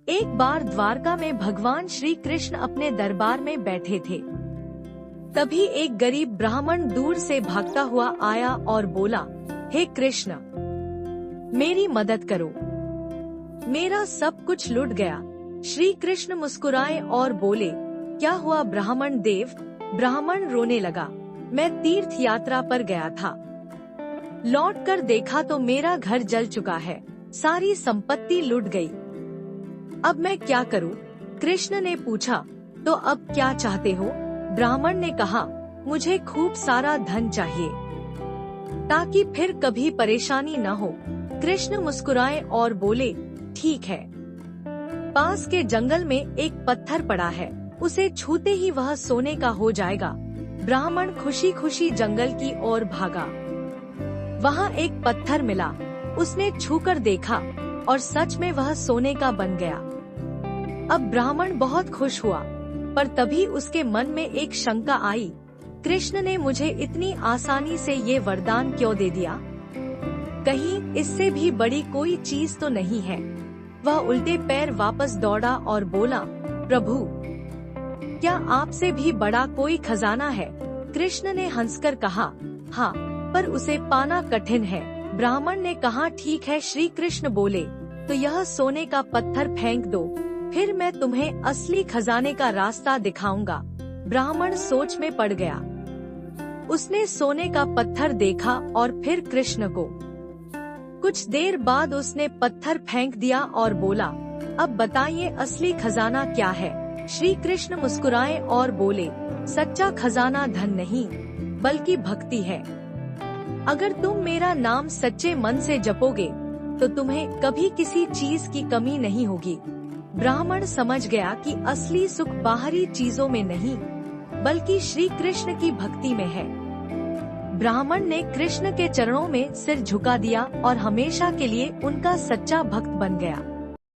एक बार द्वारका में भगवान श्री कृष्ण अपने दरबार में बैठे थे। तभी एक गरीब ब्राह्मण दूर से भागता हुआ आया और बोला, हे कृष्ण, मेरी मदद करो, मेरा सब कुछ लुट गया। श्री कृष्ण मुस्कुराए और बोले, क्या हुआ ब्राह्मण देव? ब्राह्मण रोने लगा, मैं तीर्थ यात्रा पर गया था, लौटकर देखा तो मेरा घर जल चुका है, सारी संपत्ति लुट गई, अब मैं क्या करूं? कृष्ण ने पूछा, तो अब क्या चाहते हो? ब्राह्मण ने कहा, मुझे खूब सारा धन चाहिए ताकि फिर कभी परेशानी न हो। कृष्ण मुस्कुराए और बोले, ठीक है। पास के जंगल में एक पत्थर पड़ा है, उसे छूते ही वह सोने का हो जाएगा। ब्राह्मण खुशी खुशी जंगल की ओर भागा। वहाँ एक पत्थर मिला, उसने छूकर देखा और सच में वह सोने का बन गया। अब ब्राह्मण बहुत खुश हुआ, पर तभी उसके मन में एक शंका आई, कृष्ण ने मुझे इतनी आसानी से ये वरदान क्यों दे दिया? कहीं इससे भी बड़ी कोई चीज तो नहीं है। वह उल्टे पैर वापस दौड़ा और बोला, प्रभु, क्या आपसे भी बड़ा कोई खजाना है? कृष्ण ने हंसकर कहा, हाँ, पर उसे पाना कठिन है। ब्राह्मण ने कहा, ठीक है। श्री कृष्ण बोले, तो यह सोने का पत्थर फेंक दो, फिर मैं तुम्हें असली खजाने का रास्ता दिखाऊंगा। ब्राह्मण सोच में पड़ गया। उसने सोने का पत्थर देखा और फिर कृष्ण को। कुछ देर बाद उसने पत्थर फेंक दिया और बोला, अब बताइए असली खजाना क्या है? श्री कृष्ण मुस्कुराए और बोले, सच्चा खजाना धन नहीं, बल्कि भक्ति है। अगर तुम मेरा नाम सच्चे मन से जपोगे तो तुम्हें कभी किसी चीज की कमी नहीं होगी। ब्राह्मण समझ गया कि असली सुख बाहरी चीजों में नहीं, बल्कि श्री कृष्ण की भक्ति में है। ब्राह्मण ने कृष्ण के चरणों में सिर झुका दिया और हमेशा के लिए उनका सच्चा भक्त बन गया।